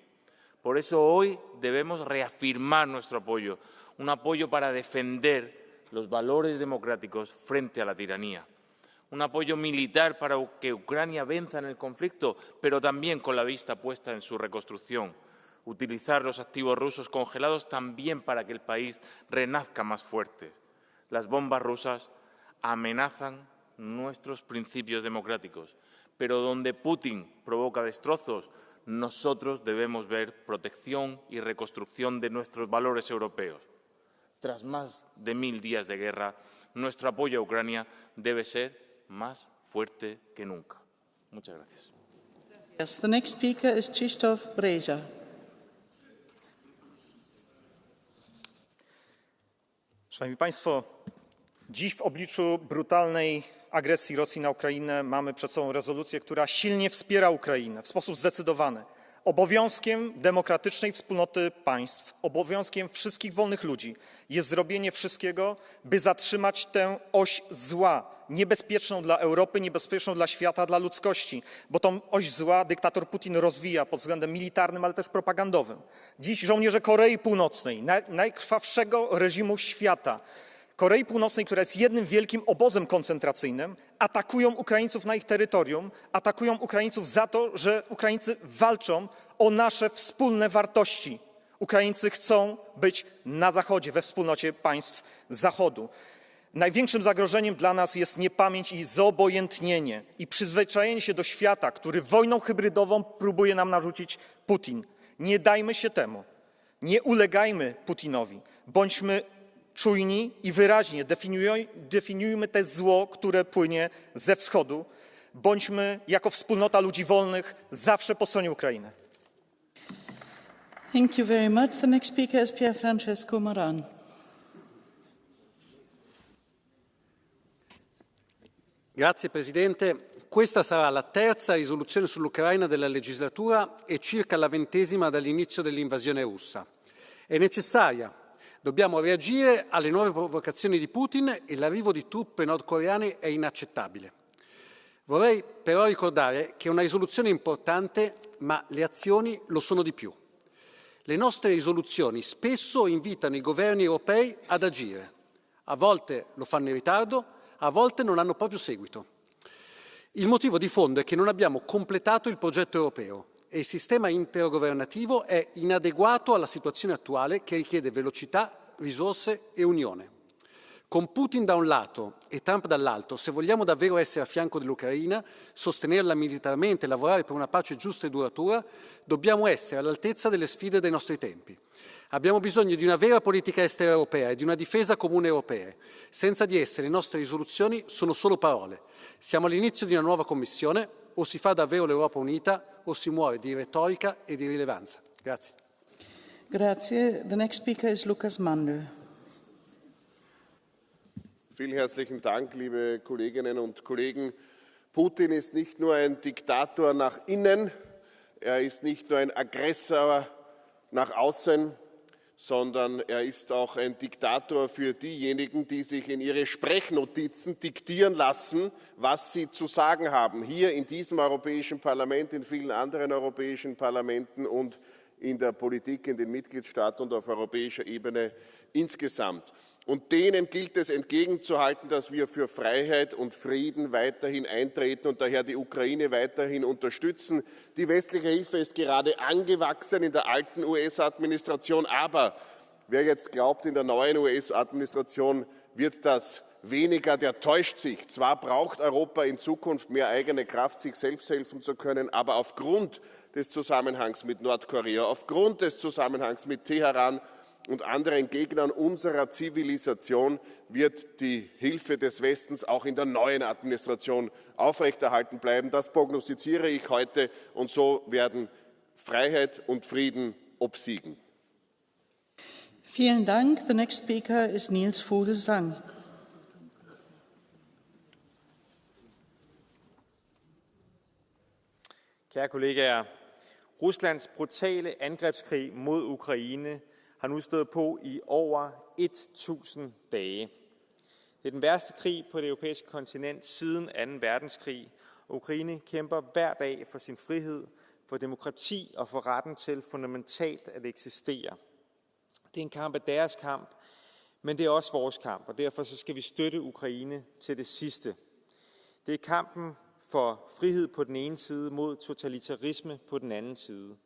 E: Por eso hoy debemos reafirmar nuestro apoyo, un apoyo para defender los valores democráticos frente a la tiranía. Un apoyo militar para que Ucrania venza en el conflicto, pero también con la vista puesta en su reconstrucción. Utilizar los activos rusos congelados también para que el país renazca más fuerte. Las bombas rusas amenazan nuestros principios democráticos, pero donde Putin provoca destrozos, nosotros debemos ver protección y reconstrucción de nuestros valores europeos. Tras más de 1000 días de guerra, nuestro apoyo a Ucrania debe ser más fuerte que nunca. Muchas gracias.
B: Yes, the next speaker is Krzysztof Brejza.
F: Szanowni Państwo, dziś w obliczu brutalnej agresji Rosji na Ukrainę mamy przed sobą rezolucję, która silnie wspiera Ukrainę w sposób zdecydowany. Obowiązkiem demokratycznej wspólnoty państw, obowiązkiem wszystkich wolnych ludzi jest zrobienie wszystkiego, by zatrzymać tę oś zła, niebezpieczną dla Europy, niebezpieczną dla świata, dla ludzkości, bo tą oś zła dyktator Putin rozwija pod względem militarnym, ale też propagandowym. Dziś żołnierze Korei Północnej, najkrwawszego reżimu świata, Korei Północnej, która jest jednym wielkim obozem koncentracyjnym, atakują Ukraińców na ich terytorium, atakują Ukraińców za to, że Ukraińcy walczą o nasze wspólne wartości. Ukraińcy chcą być na Zachodzie, we wspólnocie państw Zachodu. Największym zagrożeniem dla nas jest niepamięć i zobojętnienie i przyzwyczajenie się do świata, który wojną hybrydową próbuje nam narzucić Putin. Nie dajmy się temu. Nie ulegajmy Putinowi. Bądźmy czujni i wyraźnie definiujmy te zło, które płynie ze wschodu. Bądźmy jako wspólnota ludzi wolnych zawsze po stronie Ukrainy.
B: Thank you very much. The next speaker is Pier Francesco Moran.
G: Grazie Presidente. Questa sarà la terza risoluzione sull'Ucraina della legislatura e circa la 20ª dall'inizio dell'invasione russa. È necessaria. Dobbiamo reagire alle nuove provocazioni di Putin e l'arrivo di truppe nordcoreane è inaccettabile. Vorrei però ricordare che è una risoluzione importante, ma le azioni lo sono di più. Le nostre risoluzioni spesso invitano i governi europei ad agire. A volte lo fanno in ritardo, a volte non hanno proprio seguito. Il motivo di fondo è che non abbiamo completato il progetto europeo e il sistema intergovernativo è inadeguato alla situazione attuale che richiede velocità, risorse e unione. Con Putin da un lato e Trump dall'altro, se vogliamo davvero essere a fianco dell'Ucraina, sostenerla militarmente e lavorare per una pace giusta e duratura, dobbiamo essere all'altezza delle sfide dei nostri tempi. Abbiamo bisogno di una vera politica estera europea e di una difesa comune europea. Senza di esse le nostre risoluzioni sono solo parole. Siamo all'inizio di una nuova Commissione, o si fa davvero l'Europa unita o si muore di retorica e di rilevanza. Grazie.
B: Grazie. The next speaker is Lukas Mandl.
H: Vielen herzlichen Dank, liebe Kolleginnen und Kollegen. Putin ist nicht nur ein Diktator nach innen, er ist nicht nur ein Aggressor nach außen, sondern er ist auch ein Diktator für diejenigen, die sich in ihre Sprechnotizen diktieren lassen, was sie zu sagen haben, hier in diesem Europäischen Parlament, in vielen anderen europäischen Parlamenten und in der Politik in den Mitgliedstaaten und auf europäischer Ebene insgesamt. Und denen gilt es entgegenzuhalten, dass wir für Freiheit und Frieden weiterhin eintreten und daher die Ukraine weiterhin unterstützen. Die westliche Hilfe ist gerade angewachsen in der alten US-Administration, aber wer jetzt glaubt, in der neuen US-Administration wird das weniger, der täuscht sich. Zwar braucht Europa in Zukunft mehr eigene Kraft, sich selbst helfen zu können, aber aufgrund des Zusammenhangs mit Nordkorea, aufgrund des Zusammenhangs mit Teheran und anderen Gegnern unserer Zivilisation wird die Hilfe des Westens auch in der neuen Administration aufrechterhalten bleiben. Das prognostiziere ich heute, und so werden Freiheit und Frieden obsiegen.
B: Vielen Dank. The next speaker is Niels Vogelsang.
I: Kære kollegaer, Ruslands brutale angrebskrig mod Ukraine har nu stået på i over 1000 dage. Det er den værste krig på det europæiske kontinent siden 2. verdenskrig. Ukraine kæmper hver dag for sin frihed, for demokrati og for retten til fundamentalt at eksistere. Det er en kamp af deres kamp, men det er også vores kamp, og derfor så skal vi støtte Ukraine til det sidste. Det er kampen for frihed på den ene side mod totalitarisme på den anden side.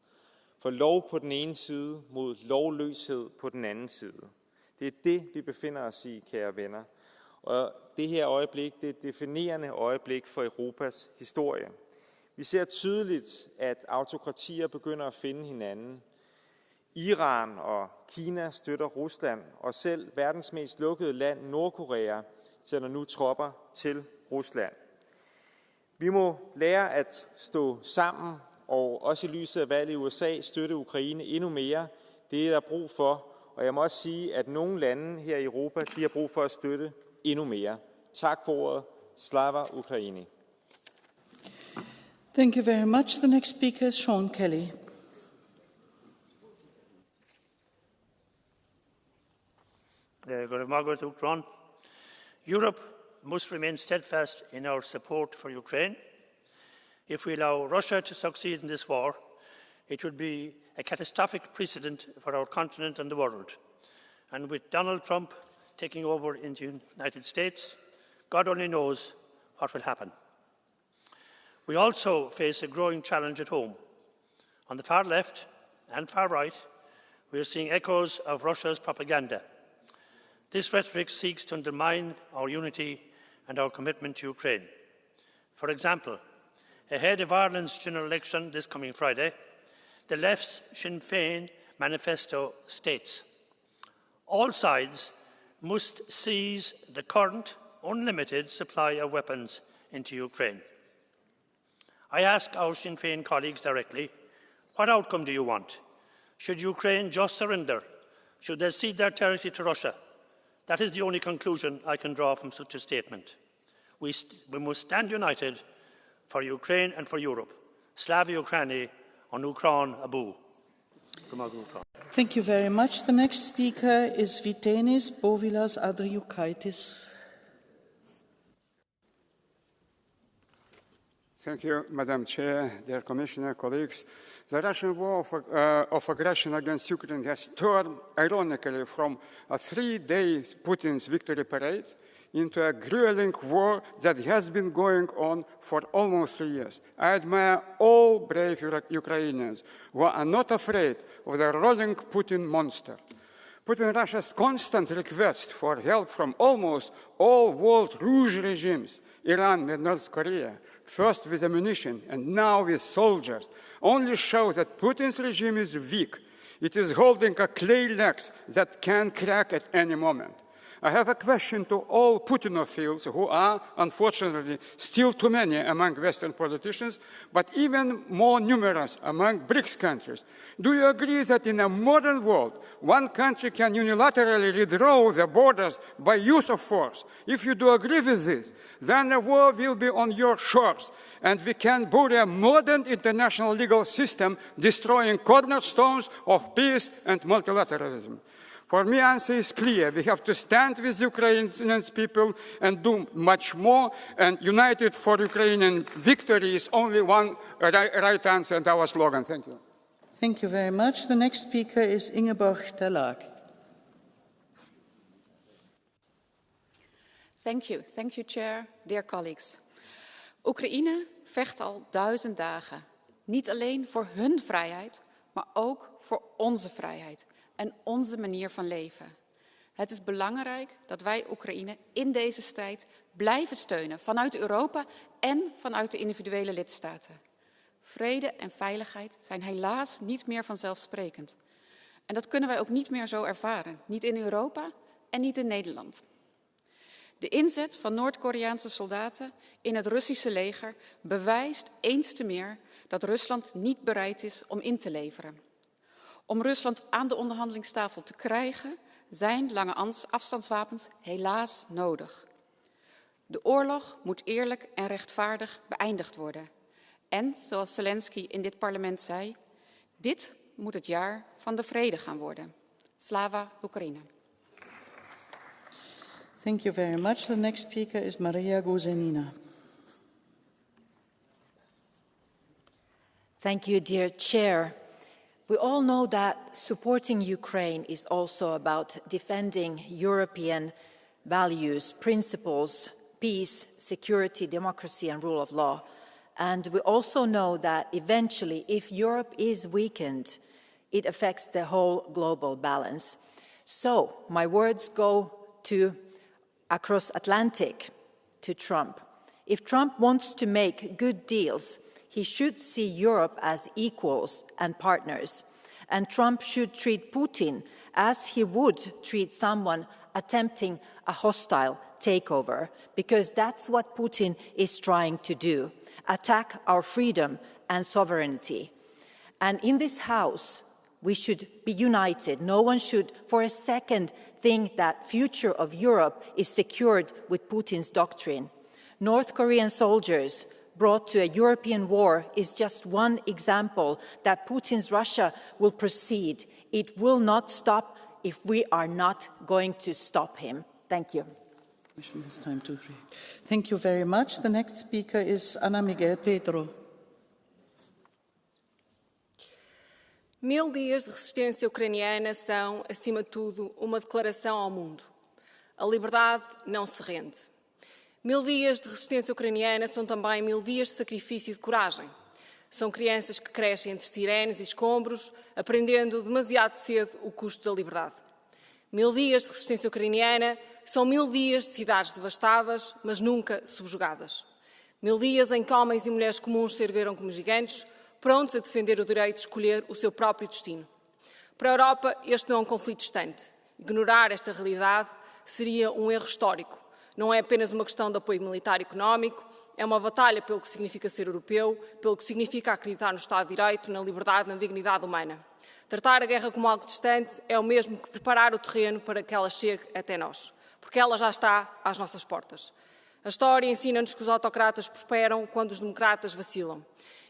I: For lov på den ene side mod lovløshed på den anden side. Det er det, vi befinder os i, kære venner. Og det her øjeblik, det er et definerende øjeblik for Europas historie. Vi ser tydeligt, at autokratier begynder at finde hinanden. Iran og Kina støtter Rusland, og selv verdens mest lukkede land, Nordkorea, sender nu tropper til Rusland. Vi må lære at stå sammen, og også i lyset af valget i USA støtte Ukraine endnu mere. Det er der brug for, og jeg må også sige, at nogle lande her i Europa, de har brug for at støtte endnu mere. Tak for ordet. Slava Ukraini.
B: Thank you very much. The next speaker is Sean Kelly.
J: Europe must remain steadfast in our support for Ukraine. If we allow Russia to succeed in this war, it would be a catastrophic precedent for our continent and the world. And with Donald Trump taking over in the United States, God only knows what will happen. We also face a growing challenge at home. On the far left and far right, we are seeing echoes of Russia's propaganda. This rhetoric seeks to undermine our unity and our commitment to Ukraine. For example, ahead of Ireland's general election this coming Friday, the left's Sinn Féin manifesto states, all sides must seize the current unlimited supply of weapons into Ukraine. I ask our Sinn Féin colleagues directly, what outcome do you want? Should Ukraine just surrender? Should they cede their territory to Russia? That is the only conclusion I can draw from such a statement. We must stand united for Ukraine and for Europe. Slava Ukraini, on Ukran Abu.
B: Thank you very much. The next speaker is Vytenis Bovilas Andriukaitis.
K: Thank you, Madam Chair, dear Commissioner, colleagues. The Russian war of aggression against Ukraine has turned, ironically, from a 3-day Putin's victory parade into a grueling war that has been going on for almost 3 years. I admire all brave Ukrainians who are not afraid of the rolling Putin monster. Putin Russia's constant request for help from almost all world rouge regimes, Iran and North Korea, first with ammunition and now with soldiers, only shows that Putin's regime is weak. It is holding a clay legs that can crack at any moment. I have a question to all Putinophiles, who are, unfortunately, still too many among Western politicians, but even more numerous among BRICS countries. Do you agree that in a modern world, one country can unilaterally redraw the borders by use of force? If you do agree with this, then a war will be on your shores, and we can bury a modern international legal system destroying cornerstones of peace and multilateralism. For me, answer is clear. We have to stand with Ukrainian people and do much more, and united for Ukrainian victory is only one right answer and our slogan. Thank you.
B: Thank you very much. The next speaker is Ingeborg Terlag.
L: Thank you, Chair, dear colleagues. Oekraïne vecht al 1000 dagen. Niet alleen voor hun vrijheid, maar ook voor onze vrijheid en onze manier van leven. Het is belangrijk dat wij Oekraïne in deze strijd blijven steunen vanuit Europa en vanuit de individuele lidstaten. Vrede en veiligheid zijn helaas niet meer vanzelfsprekend. En dat kunnen wij ook niet meer zo ervaren. Niet in Europa en niet in Nederland. De inzet van Noord-Koreaanse soldaten in het Russische leger bewijst eens te meer dat Rusland niet bereid is om in te leveren. Om Rusland aan de onderhandelingstafel te krijgen, zijn lange afstandswapens helaas nodig. De oorlog moet eerlijk en rechtvaardig beëindigd worden. En, zoals Zelensky in dit parlement zei, dit moet het jaar van de vrede gaan worden. Slava Oekraïne.
B: Thank you very much. The next speaker is Maria Guzenina.
M: Thank you, dear Chair. We all know that supporting Ukraine is also about defending European values, principles, peace, security, democracy, and rule of law. And we also know that eventually, if Europe is weakened, it affects the whole global balance. So my words go to across Atlantic, to Trump. If Trump wants to make good deals, he should see Europe as equals and partners. And Trump should treat Putin as he would treat someone attempting a hostile takeover, because that's what Putin is trying to do, attack our freedom and sovereignty. And in this House, we should be united. No one should for a second think that future of Europe is secured with Putin's doctrine. North Korean soldiers brought to a European war is just one example that Putin's Russia will proceed. It will not stop if we are not going to stop him. Thank you.
B: Thank you very much. The next speaker is Ana Miguel Pedro.
N: 1000 dias de resistência ucraniana são, acima de tudo, uma declaração ao mundo. A liberdade não se rende. 1000 dias de resistência ucraniana são também 1000 dias de sacrifício e de coragem. São crianças que crescem entre sirenes e escombros, aprendendo demasiado cedo o custo da liberdade. 1000 dias de resistência ucraniana são 1000 dias de cidades devastadas, mas nunca subjugadas. 1000 dias em que homens e mulheres comuns se ergueram como gigantes, prontos a defender o direito de escolher o seu próprio destino. Para a Europa, este não é um conflito distante. Ignorar esta realidade seria um erro histórico. Não é apenas uma questão de apoio militar e económico, é uma batalha pelo que significa ser europeu, pelo que significa acreditar no Estado de Direito, na liberdade, na dignidade humana. Tratar a guerra como algo distante é o mesmo que preparar o terreno para que ela chegue até nós, porque ela já está às nossas portas. A história ensina-nos que os autocratas prosperam quando os democratas vacilam.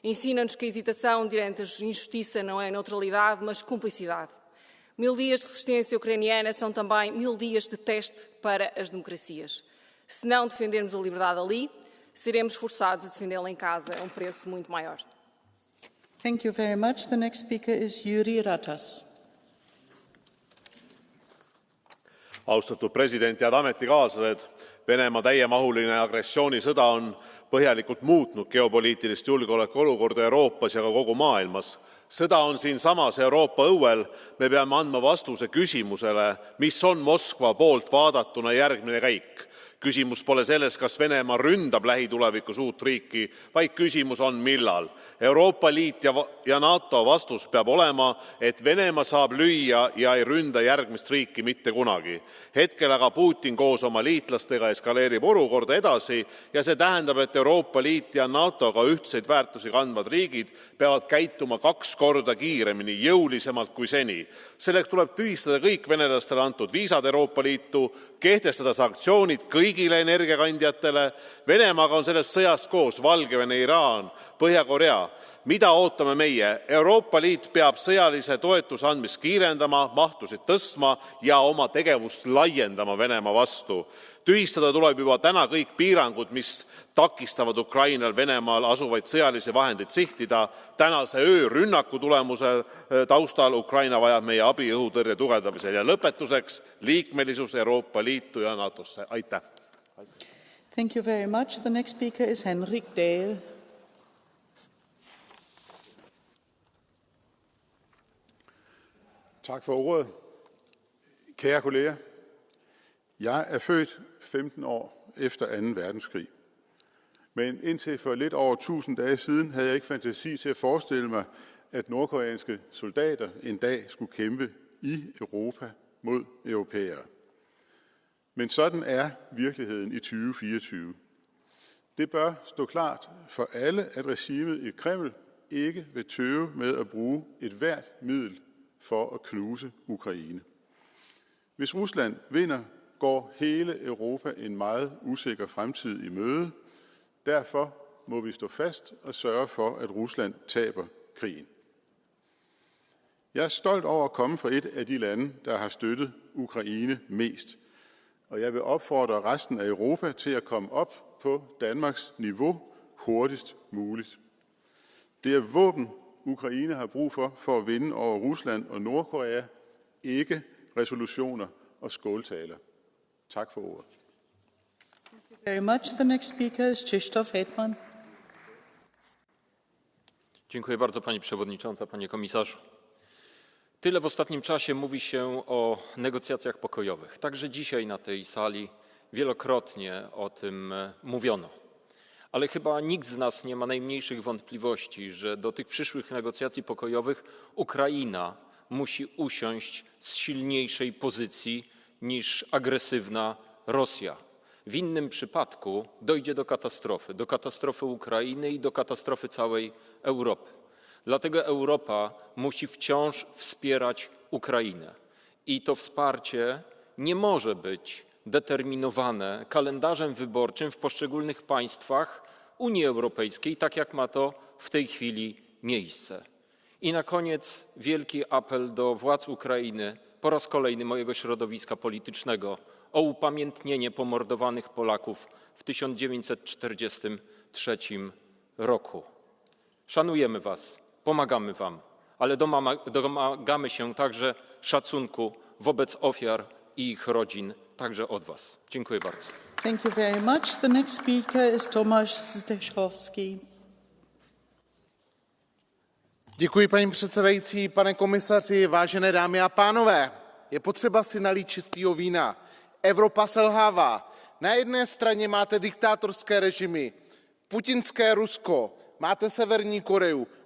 N: Ensina-nos que a hesitação diante da injustiça não é neutralidade, mas cumplicidade. 1000 dias de resistência ucraniana são também 1000 dias de teste para as democracias. Se não defendermos a liberdade ali, seremos forçados a defendê-la em casa a um preço muito maior.
B: Thank you very much. The next speaker is Jüri Ratas.
P: Austatud president, head ametikaaslased, Venemaa täiemahuline agressioonisõda on põhjalikult muutnud geopoliitilist julgeolekuolukorda Euroopas ja ka kogu maailmas. Sõda on siinsamas Euroopa õuel, me peame andma vastuse küsimusele, mis on Moskva poolt vaadatuna järgmine käik. Küsimus pole selles, kas Venemaa ründab lähitulevikus uut riiki, vaid küsimus on millal. Euroopa Liit ja NATO vastus peab olema, et Venemaa saab lüüa ja ei ründa järgmist riiki mitte kunagi. Hetkel aga Putin koos oma liitlastega eskaleerib olukorda edasi ja see tähendab, et Euroopa Liit ja NATO-ga ühtseid väärtusi kandvad riigid peavad käituma 2 korda kiiremini, jõulisemalt kui seni. Selleks tuleb tühistada kõik venelastele antud viisad Euroopa Liitu, kehtestada sanktsioonid kõigile energiakandjatele. Venemaaga on selles sõjas koos Valgevene, Iraan, Põhja-Korea. Mida ootame meie? Euroopa Liit peab sõjalise toetuse andmist kiirendama, mahtusid tõstma ja oma tegevust laiendama Venemaa vastu. Tühistada tuleb juba täna kõik piirangud, mis takistavad Ukrainal Venemaal asuvaid sõjalisi vahendeid sihtida. Tänase öörünnaku tulemusel taustal Ukraina vajab meie abi õhutõrje tugevdamisel ja lõpetuseks liikmelisus Euroopa Liitu ja NATOsse. Aitäh!
B: Thank you very much. The next speaker is Henrik Dahl.
Q: Tak for ordet. Kære kolleger, jeg er født 15 år efter 2. verdenskrig. Men indtil for lidt over 1000 dage siden havde jeg ikke fantasi til at forestille mig, at nordkoreanske soldater en dag skulle kæmpe i Europa mod europæere. Men sådan er virkeligheden i 2024. Det bør stå klart for alle, at regimet i Kreml ikke vil tøve med at bruge et hvert middel for at knuse Ukraine. Hvis Rusland vinder, går hele Europa en meget usikker fremtid i møde. Derfor må vi stå fast og sørge for, at Rusland taber krigen. Jeg er stolt over at komme fra et af de lande, der har støttet Ukraine mest. Og jeg vil opfordre resten af Europa til at komme op på Danmarks niveau hurtigst muligt. Det er våben, Ukraine har brug for at vinde over Rusland og Nordkorea, ikke resolutioner og skåltaler. Tak for ordet.
B: Very much. The next speaker is Krzysztof Hetman.
O: Dziękuję bardzo Pani Przewodnicząca, Panie Komisarzu. Tyle w ostatnim czasie mówi się o negocjacjach pokojowych. Także dzisiaj na tej sali wielokrotnie o tym mówiono. Ale chyba nikt z nas nie ma najmniejszych wątpliwości, że do tych przyszłych negocjacji pokojowych Ukraina musi usiąść z silniejszej pozycji niż agresywna Rosja. W innym przypadku dojdzie do katastrofy Ukrainy i do katastrofy całej Europy. Dlatego Europa musi wciąż wspierać Ukrainę. I to wsparcie nie może być determinowane kalendarzem wyborczym w poszczególnych państwach Unii Europejskiej, tak jak ma to w tej chwili miejsce. I na koniec wielki apel do władz Ukrainy, po raz kolejny mojego środowiska politycznego, o upamiętnienie pomordowanych Polaków w 1943 roku. Szanujemy Was, pomagamy Wam, ale domagamy się także szacunku wobec ofiar i ich rodzin, także od Was. Dziękuję bardzo.
B: Thank you very much. The next speaker is Tomasz Zdechowski.
R: Děkuji, paní předsedající, pane komisaři, vážené dámy a pánové. Je potřeba si nalít čistého vína. Evropa selhává. Na jedné straně máte diktátorské režimy, putinské Rusko, máte Severní Koreu,